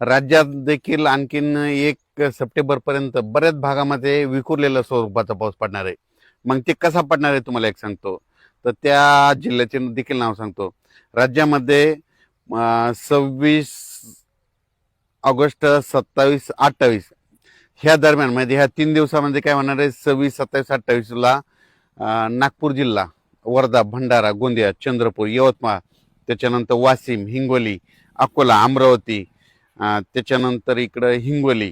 राज्यात देखील आणखीन 1 सप्टेंबरपर्यंत बऱ्याच भागामध्ये विखुरलेल्या स्वरूपाचा पाऊस पडणार आहे. मग ते कसा पडणार आहे तुम्हाला एक सांगतो. तर त्या जिल्ह्याचे देखील नाव सांगतो. राज्यामध्ये 26 ऑगस्ट, 27, 28 ह्या दरम्यान म्हणजे ह्या 3 दिवसामध्ये काय होणार आहे, 26, 27, 28ला नागपूर जिल्हा, वर्धा, भंडारा, गोंदिया, चंद्रपूर, यवतमाळ, त्याच्यानंतर वाशिम, हिंगोली, अकोला, अमरावती, त्याच्यानंतर इकडं हिंगोली,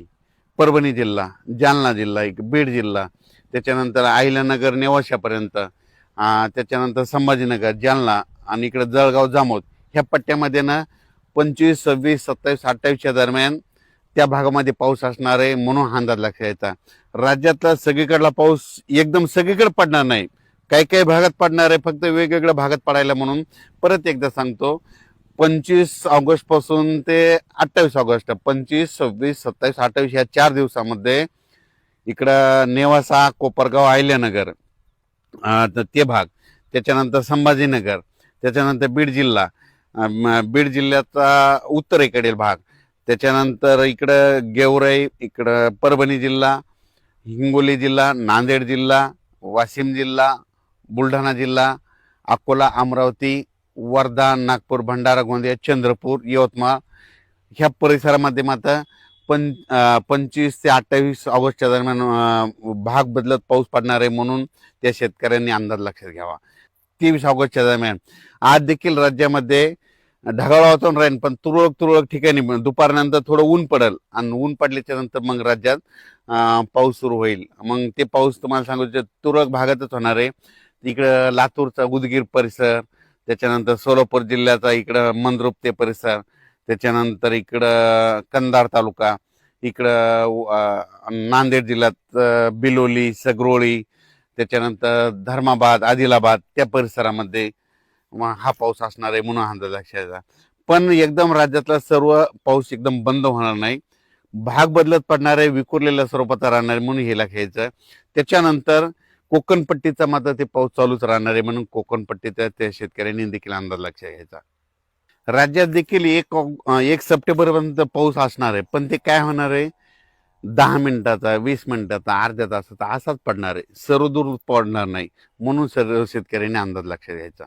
परभणी जिल्हा, जालना जिल्हा, बीड जिल्हा, त्याच्यानंतर अहिल्यानगर, नेवाशापर्यंत, त्याच्यानंतर संभाजीनगर, जालना आणि इकडं जळगाव, जामोद ह्या पट्ट्यामध्ये ना 25, 26, 27, 28च्या दरम्यान त्या भागामध्ये पाऊस असणार आहे, म्हणून हा अंदाज लक्षात यायचा. राज्यातला सगळीकडला पाऊस एकदम सगळीकडे पडणार नाही, काही काही भागात पडणार आहे, फक्त वेगवेगळ्या भागात पडायला. म्हणून परत एकदा सांगतो, 25 ऑगस्ट पासून ते 28 ऑगस्ट, 25, 26, 27, 28 ह्या 4 दिवसामध्ये इकडं नेवासा, कोपरगाव, अहिल्यानगर, तर ते भाग, त्याच्यानंतर संभाजीनगर, त्याच्यानंतर बीड जिल्हा, बीड जिल्ह्याचा उत्तरेकडील भाग, त्याच्यानंतर इकडं गेवराई, इकडं परभणी जिल्हा, हिंगोली जिल्हा, नांदेड जिल्हा, वाशिम जिल्हा, बुलढाणा जिल्हा, अकोला, अमरावती, वर्धा, नागपूर, भंडारा, गोंदिया, चंद्रपूर, यवतमाळ ह्या परिसरामध्ये मात्र 25 ते 28 ऑगस्टच्या दरम्यान भाग बदलत पाऊस पडणार आहे, म्हणून त्या शेतकऱ्यांनी अंदाज लक्षात घ्यावा. 23 ऑगस्टच्या दरम्यान आज देखील राज्यामध्ये ढगाळ वातावरण राहील, पण तुरळक तुरळक ठिकाणी दुपारनंतर थोडं ऊन पडेल आणि ऊन पडल्याच्या नंतर मग राज्यात पाऊस सुरू होईल. मग ते पाऊस तुम्हाला सांगू तुरळक भागातच होणार आहे. इकडं लातूरचा उदगीर परिसर, त्याच्यानंतर सोलापूर जिल्ह्याचा इकडं मंद्रुप ते परिसर, त्याच्यानंतर इकडं कंधार तालुका, इकडं नांदेड जिल्ह्यात बिलोली, सगरोळी, त्याच्यानंतर धर्माबाद, आदिलाबाद त्या परिसरामध्ये हा पाऊस असणार आहे, म्हणून अंदाज लक्षात यायचा. पण एकदम राज्यातला सर्व पाऊस एकदम बंद होणार नाही, भाग बदलत पडणार आहे, विखुरलेल्या स्वरूपाचा राहणार आहे, म्हणून हे लक्षात घ्यायचं. त्याच्यानंतर कोकणपट्टीचा मात्र ते पाऊस चालूच राहणार आहे, म्हणून कोकणपट्टीचा त्या शेतकऱ्यांनी देखील अंदाज लक्षात घ्यायचा. राज्यात देखील 1 सप्टेंबरपर्यंत पाऊस असणार आहे, पण ते काय होणार आहे, 10 मिनिटाचा, 20 मिनिटाचा, अर्ध्या तासाचा असाच पडणार आहे, सर्वदूर पडणार नाही, म्हणून सर्व शेतकऱ्यांनी अंदाज लक्षात घ्यायचा.